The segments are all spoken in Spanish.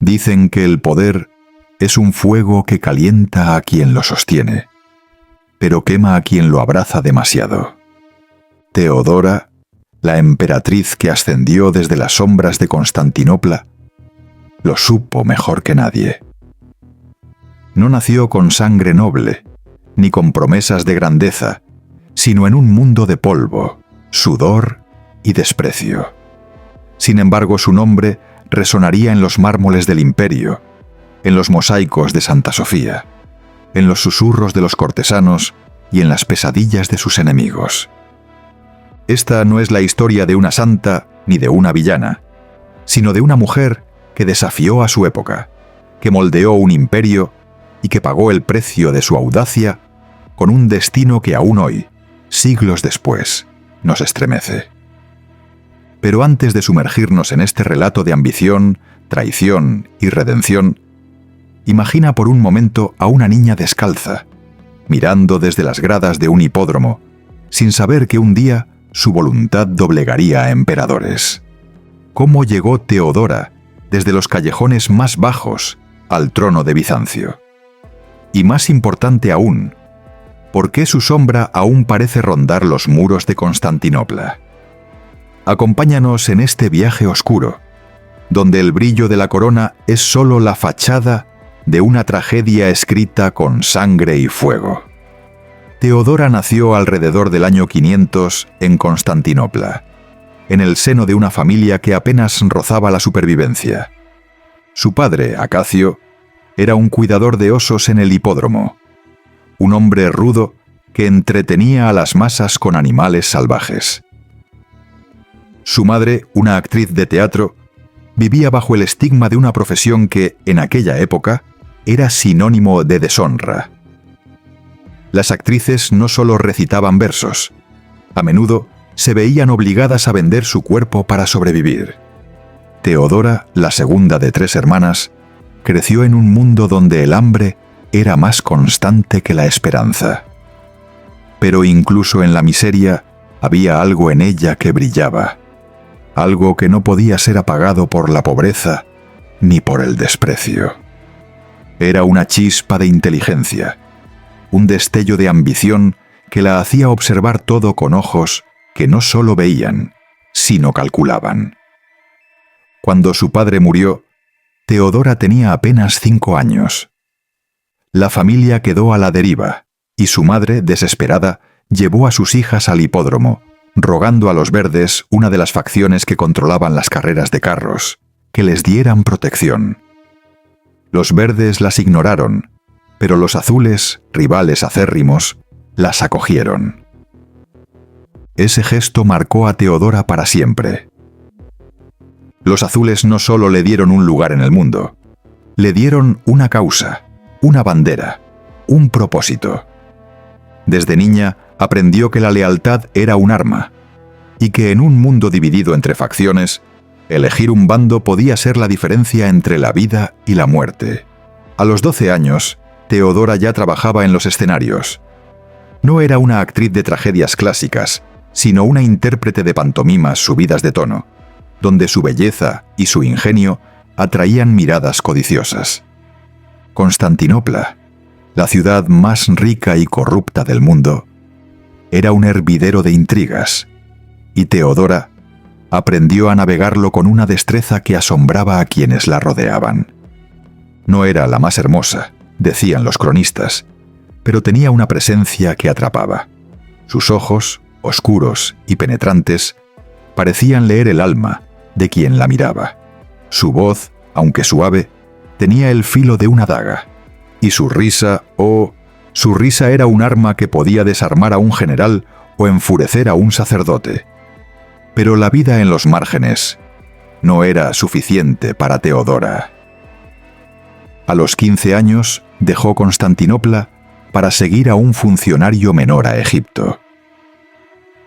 Dicen que el poder es un fuego que calienta a quien lo sostiene, pero quema a quien lo abraza demasiado. Teodora, la emperatriz que ascendió desde las sombras de Constantinopla, lo supo mejor que nadie. No nació con sangre noble, ni con promesas de grandeza, sino en un mundo de polvo, sudor y desprecio. Sin embargo, su nombre resonaría en los mármoles del imperio, en los mosaicos de Santa Sofía, en los susurros de los cortesanos y en las pesadillas de sus enemigos. Esta no es la historia de una santa ni de una villana, sino de una mujer que desafió a su época, que moldeó un imperio y que pagó el precio de su audacia con un destino que aún hoy, siglos después, nos estremece. Pero antes de sumergirnos en este relato de ambición, traición y redención, imagina por un momento a una niña descalza, mirando desde las gradas de un hipódromo, sin saber que un día su voluntad doblegaría a emperadores. ¿Cómo llegó Teodora desde los callejones más bajos al trono de Bizancio? Y más importante aún, ¿por qué su sombra aún parece rondar los muros de Constantinopla? Acompáñanos en este viaje oscuro, donde el brillo de la corona es solo la fachada de una tragedia escrita con sangre y fuego. Teodora nació alrededor del año 500 en Constantinopla, en el seno de una familia que apenas rozaba la supervivencia. Su padre, Acacio, era un cuidador de osos en el hipódromo, un hombre rudo que entretenía a las masas con animales salvajes. Su madre, una actriz de teatro, vivía bajo el estigma de una profesión que, en aquella época, era sinónimo de deshonra. Las actrices no solo recitaban versos, a menudo se veían obligadas a vender su cuerpo para sobrevivir. Teodora, la segunda de 3 hermanas, creció en un mundo donde el hambre era más constante que la esperanza. Pero incluso en la miseria había algo en ella que brillaba, algo que no podía ser apagado por la pobreza ni por el desprecio. Era una chispa de inteligencia, un destello de ambición que la hacía observar todo con ojos que no solo veían, sino calculaban. Cuando su padre murió, Teodora tenía apenas 5 años. La familia quedó a la deriva, y su madre, desesperada, llevó a sus hijas al hipódromo, rogando a los verdes, una de las facciones que controlaban las carreras de carros, que les dieran protección. Los verdes las ignoraron, pero los azules, rivales acérrimos, las acogieron. Ese gesto marcó a Teodora para siempre. Los azules no solo le dieron un lugar en el mundo, le dieron una causa, una bandera, un propósito. Desde niña aprendió que la lealtad era un arma, y que en un mundo dividido entre facciones, elegir un bando podía ser la diferencia entre la vida y la muerte. A los 12 años, Teodora ya trabajaba en los escenarios. No era una actriz de tragedias clásicas, sino una intérprete de pantomimas subidas de tono, donde su belleza y su ingenio atraían miradas codiciosas. Constantinopla, la ciudad más rica y corrupta del mundo, era un hervidero de intrigas, y Teodora aprendió a navegarlo con una destreza que asombraba a quienes la rodeaban. No era la más hermosa, decían los cronistas, pero tenía una presencia que atrapaba. Sus ojos, oscuros y penetrantes, parecían leer el alma de quien la miraba. Su voz, aunque suave, tenía el filo de una daga, y su risa era un arma que podía desarmar a un general o enfurecer a un sacerdote. Pero la vida en los márgenes no era suficiente para Teodora. A los 15 años dejó Constantinopla para seguir a un funcionario menor a Egipto.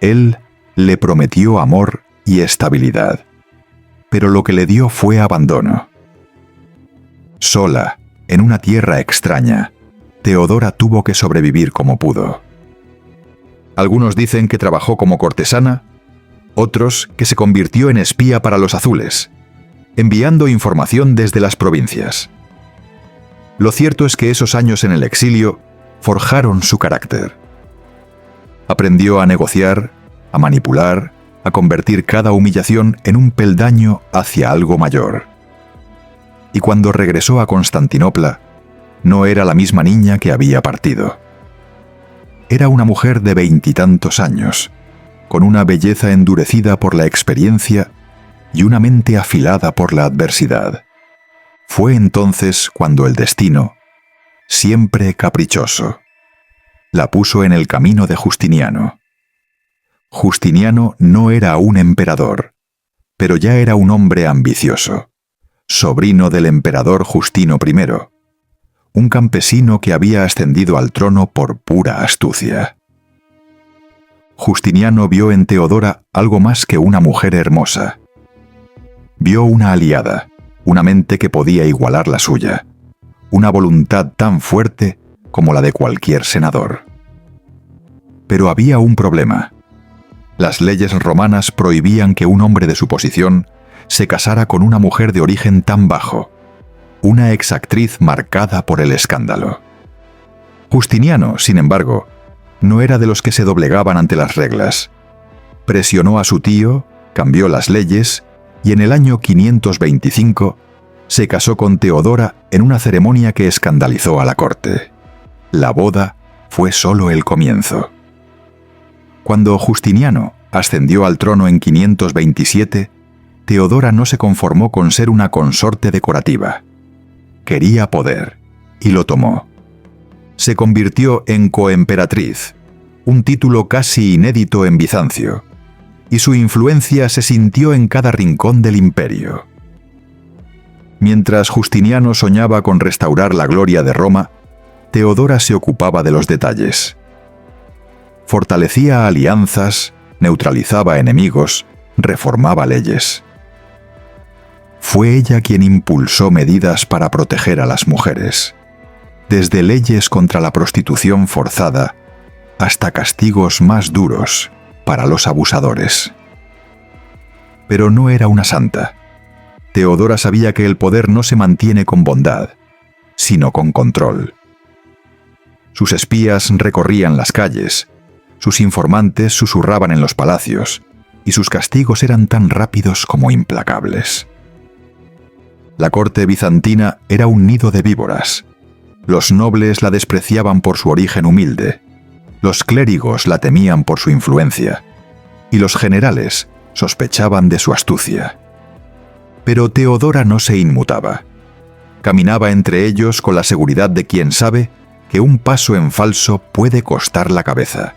Él le prometió amor y estabilidad, pero lo que le dio fue abandono. Sola, en una tierra extraña, Teodora tuvo que sobrevivir como pudo. Algunos dicen que trabajó como cortesana, otros que se convirtió en espía para los azules. enviando información desde las provincias. Lo cierto es que esos años en el exilio forjaron su carácter. Aprendió a negociar, a manipular, a convertir cada humillación en un peldaño hacia algo mayor. Y cuando regresó a Constantinopla, no era la misma niña que había partido. Era una mujer de 20 y tantos años, con una belleza endurecida por la experiencia y una mente afilada por la adversidad. Fue entonces cuando el destino, siempre caprichoso, la puso en el camino de Justiniano. Justiniano no era un emperador, pero ya era un hombre ambicioso, sobrino del emperador Justino I, un campesino que había ascendido al trono por pura astucia. Justiniano vio en Teodora algo más que una mujer hermosa. Vio una aliada, una mente que podía igualar la suya, una voluntad tan fuerte como la de cualquier senador. Pero había un problema. Las leyes romanas prohibían que un hombre de su posición se casara con una mujer de origen tan bajo, una exactriz marcada por el escándalo. Justiniano, sin embargo, no era de los que se doblegaban ante las reglas. Presionó a su tío, cambió las leyes y en el año 525 se casó con Teodora en una ceremonia que escandalizó a la corte. La boda fue solo el comienzo. Cuando Justiniano ascendió al trono en 527, Teodora no se conformó con ser una consorte decorativa. Quería poder, y lo tomó. Se convirtió en coemperatriz, un título casi inédito en Bizancio, y su influencia se sintió en cada rincón del imperio. Mientras Justiniano soñaba con restaurar la gloria de Roma, Teodora se ocupaba de los detalles. Fortalecía alianzas, neutralizaba enemigos, reformaba leyes. Fue ella quien impulsó medidas para proteger a las mujeres, desde leyes contra la prostitución forzada hasta castigos más duros para los abusadores. Pero no era una santa. Teodora sabía que el poder no se mantiene con bondad, sino con control. Sus espías recorrían las calles, sus informantes susurraban en los palacios, y sus castigos eran tan rápidos como implacables. La corte bizantina era un nido de víboras. Los nobles la despreciaban por su origen humilde, los clérigos la temían por su influencia, y los generales sospechaban de su astucia. Pero Teodora no se inmutaba. Caminaba entre ellos con la seguridad de quien sabe que un paso en falso puede costar la cabeza,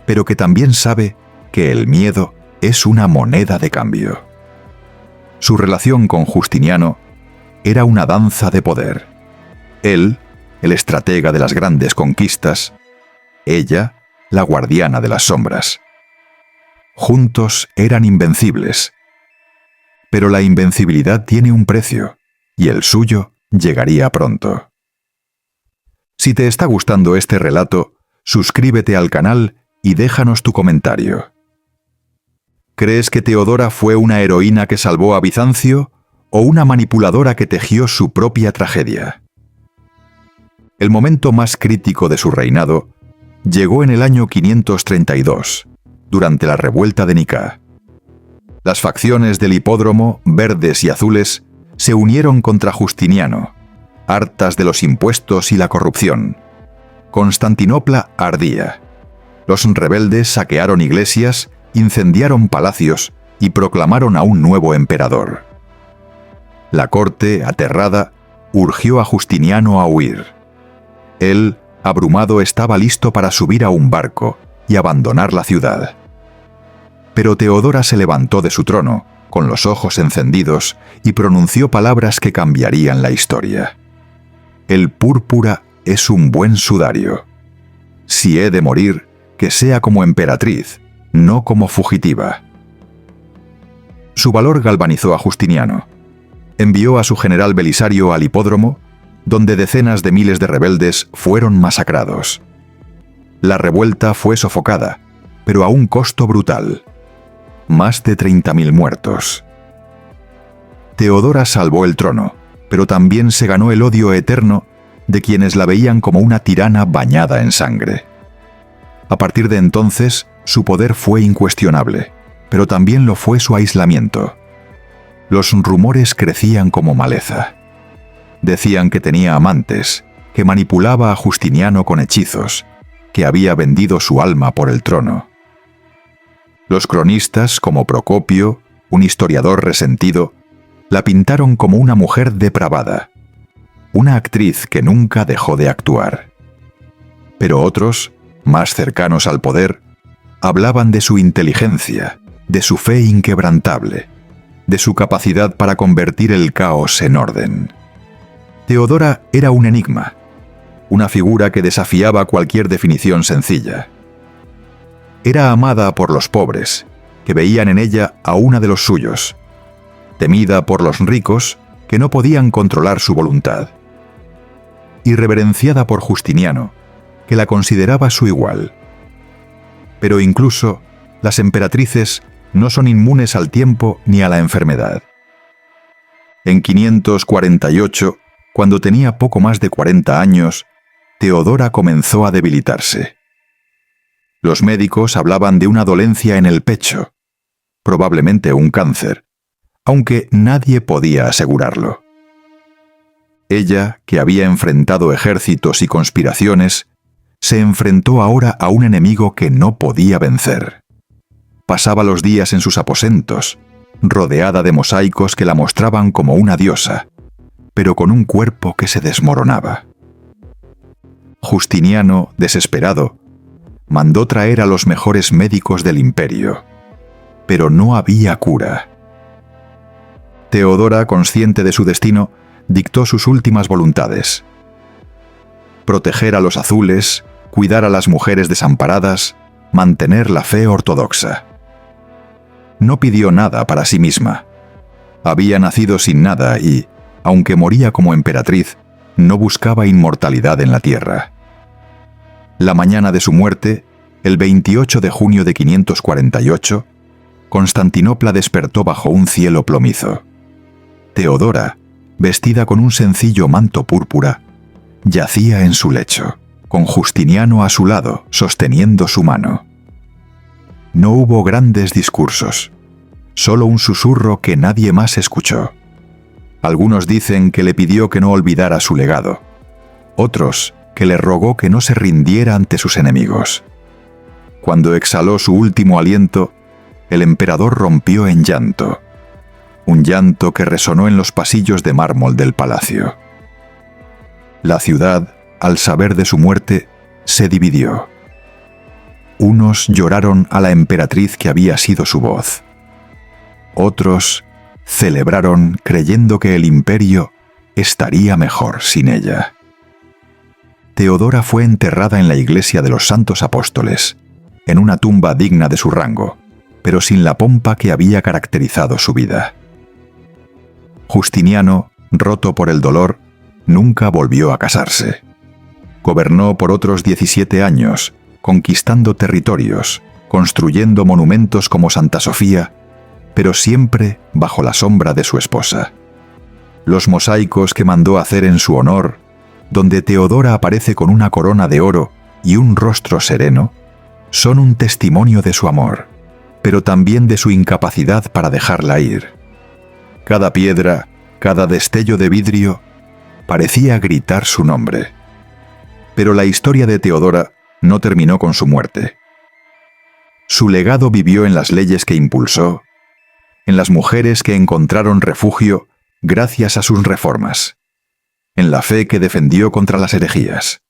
pero que también sabe que el miedo es una moneda de cambio. Su relación con Justiniano era una danza de poder. Él, el estratega de las grandes conquistas, ella, la guardiana de las sombras. Juntos eran invencibles. Pero la invencibilidad tiene un precio, y el suyo llegaría pronto. Si te está gustando este relato, suscríbete al canal y déjanos tu comentario. ¿Crees que Teodora fue una heroína que salvó a Bizancio o una manipuladora que tejió su propia tragedia? El momento más crítico de su reinado llegó en el año 532, durante la revuelta de Nicea. Las facciones del hipódromo, verdes y azules, se unieron contra Justiniano, hartas de los impuestos y la corrupción. Constantinopla ardía. Los rebeldes saquearon iglesias, incendiaron palacios y proclamaron a un nuevo emperador. La corte, aterrada, urgió a Justiniano a huir. Él, abrumado, estaba listo para subir a un barco y abandonar la ciudad. Pero Teodora se levantó de su trono, con los ojos encendidos, y pronunció palabras que cambiarían la historia. El púrpura es un buen sudario. Si he de morir, que sea como emperatriz, no como fugitiva. Su valor galvanizó a Justiniano. Envió a su general Belisario al hipódromo, donde decenas de miles de rebeldes fueron masacrados. La revuelta fue sofocada, pero a un costo brutal. Más de 30.000 muertos. Teodora salvó el trono, pero también se ganó el odio eterno de quienes la veían como una tirana bañada en sangre. A partir de entonces, su poder fue incuestionable, pero también lo fue su aislamiento. Los rumores crecían como maleza. Decían que tenía amantes, que manipulaba a Justiniano con hechizos, que había vendido su alma por el trono. Los cronistas, como Procopio, un historiador resentido, la pintaron como una mujer depravada, una actriz que nunca dejó de actuar. Pero otros, más cercanos al poder, hablaban de su inteligencia, de su fe inquebrantable, de su capacidad para convertir el caos en orden. Teodora era un enigma, una figura que desafiaba cualquier definición sencilla. Era amada por los pobres, que veían en ella a una de los suyos, temida por los ricos, que no podían controlar su voluntad, y reverenciada por Justiniano, que la consideraba su igual. Pero incluso las emperatrices no son inmunes al tiempo ni a la enfermedad. En 548, cuando tenía poco más de 40 años, Teodora comenzó a debilitarse. Los médicos hablaban de una dolencia en el pecho, probablemente un cáncer, aunque nadie podía asegurarlo. Ella, que había enfrentado ejércitos y conspiraciones, se enfrentó ahora a un enemigo que no podía vencer. Pasaba los días en sus aposentos, rodeada de mosaicos que la mostraban como una diosa, pero con un cuerpo que se desmoronaba. Justiniano, desesperado, mandó traer a los mejores médicos del imperio, pero no había cura. Teodora, consciente de su destino, dictó sus últimas voluntades: proteger a los azules, cuidar a las mujeres desamparadas, mantener la fe ortodoxa. No pidió nada para sí misma. Había nacido sin nada y, aunque moría como emperatriz, no buscaba inmortalidad en la tierra. La mañana de su muerte, el 28 de junio de 548, Constantinopla despertó bajo un cielo plomizo. Teodora, vestida con un sencillo manto púrpura, yacía en su lecho, con Justiniano a su lado, sosteniendo su mano. No hubo grandes discursos, solo un susurro que nadie más escuchó. Algunos dicen que le pidió que no olvidara su legado, otros que le rogó que no se rindiera ante sus enemigos. Cuando exhaló su último aliento, el emperador rompió en llanto, un llanto que resonó en los pasillos de mármol del palacio. La ciudad, al saber de su muerte, se dividió. Unos lloraron a la emperatriz que había sido su voz. Otros celebraron creyendo que el imperio estaría mejor sin ella. Teodora fue enterrada en la iglesia de los Santos Apóstoles, en una tumba digna de su rango, pero sin la pompa que había caracterizado su vida. Justiniano, roto por el dolor, nunca volvió a casarse. Gobernó por otros 17 años, conquistando territorios, construyendo monumentos como Santa Sofía, pero siempre bajo la sombra de su esposa. Los mosaicos que mandó hacer en su honor, donde Teodora aparece con una corona de oro y un rostro sereno, son un testimonio de su amor, pero también de su incapacidad para dejarla ir. Cada piedra, cada destello de vidrio, parecía gritar su nombre. Pero la historia de Teodora no terminó con su muerte. Su legado vivió en las leyes que impulsó, en las mujeres que encontraron refugio gracias a sus reformas, en la fe que defendió contra las herejías.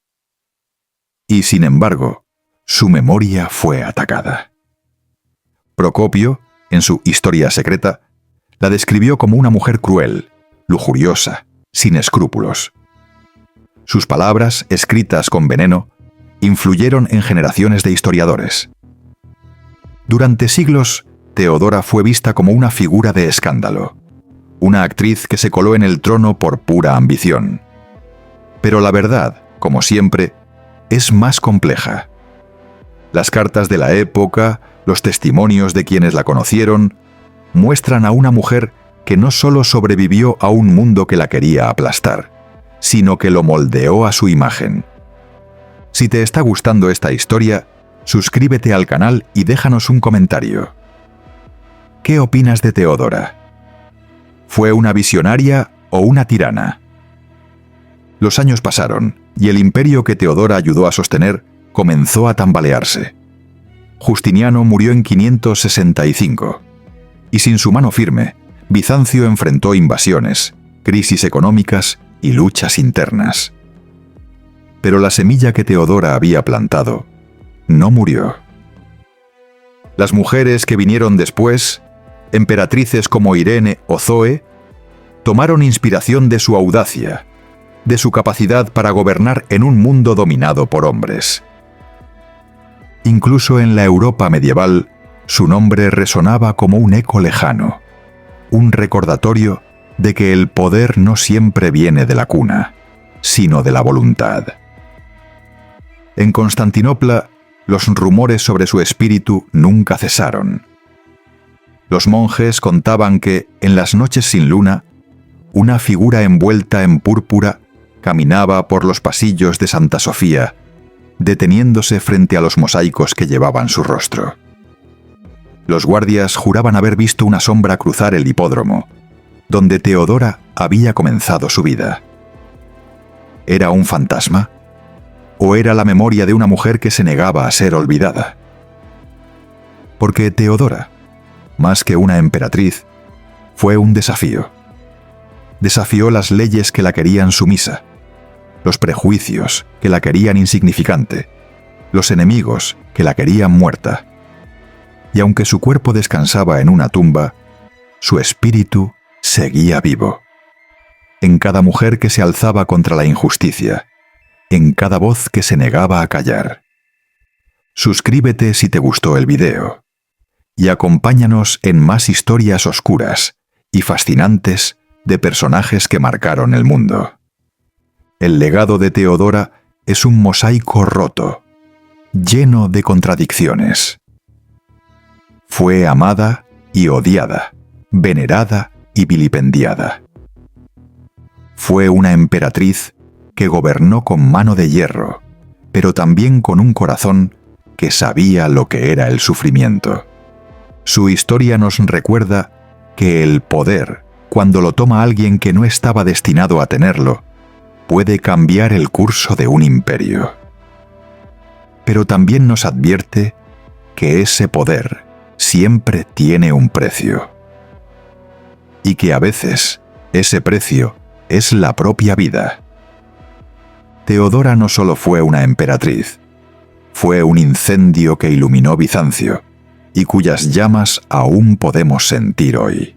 Y sin embargo, su memoria fue atacada. Procopio, en su Historia Secreta, la describió como una mujer cruel, lujuriosa, sin escrúpulos. Sus palabras, escritas con veneno, influyeron en generaciones de historiadores. Durante siglos, Teodora fue vista como una figura de escándalo, una actriz que se coló en el trono por pura ambición. Pero la verdad, como siempre, es más compleja. Las cartas de la época, los testimonios de quienes la conocieron, muestran a una mujer que no solo sobrevivió a un mundo que la quería aplastar, sino que lo moldeó a su imagen. Si te está gustando esta historia, suscríbete al canal y déjanos un comentario. ¿Qué opinas de Teodora? ¿Fue una visionaria o una tirana? Los años pasaron y el imperio que Teodora ayudó a sostener comenzó a tambalearse. Justiniano murió en 565, y sin su mano firme, Bizancio enfrentó invasiones, crisis económicas y luchas internas. Pero la semilla que Teodora había plantado no murió. Las mujeres que vinieron después, emperatrices como Irene o Zoe, tomaron inspiración de su audacia, de su capacidad para gobernar en un mundo dominado por hombres. Incluso en la Europa medieval, su nombre resonaba como un eco lejano, un recordatorio de que el poder no siempre viene de la cuna, sino de la voluntad. En Constantinopla, los rumores sobre su espíritu nunca cesaron. Los monjes contaban que, en las noches sin luna, una figura envuelta en púrpura caminaba por los pasillos de Santa Sofía, deteniéndose frente a los mosaicos que llevaban su rostro. Los guardias juraban haber visto una sombra cruzar el hipódromo, donde Teodora había comenzado su vida. ¿Era un fantasma? ¿O era la memoria de una mujer que se negaba a ser olvidada? Porque Teodora, más que una emperatriz, fue un desafío. Desafió las leyes que la querían sumisa, los prejuicios que la querían insignificante, los enemigos que la querían muerta. Y aunque su cuerpo descansaba en una tumba, su espíritu seguía vivo. En cada mujer que se alzaba contra la injusticia, en cada voz que se negaba a callar. Suscríbete si te gustó el video y acompáñanos en más historias oscuras y fascinantes de personajes que marcaron el mundo. El legado de Teodora es un mosaico roto, lleno de contradicciones. Fue amada y odiada, venerada y vilipendiada. Fue una emperatriz que gobernó con mano de hierro, pero también con un corazón que sabía lo que era el sufrimiento. Su historia nos recuerda que el poder, cuando lo toma alguien que no estaba destinado a tenerlo, puede cambiar el curso de un imperio. Pero también nos advierte que ese poder siempre tiene un precio. Y que a veces ese precio es la propia vida. Teodora no solo fue una emperatriz, fue un incendio que iluminó Bizancio y cuyas llamas aún podemos sentir hoy.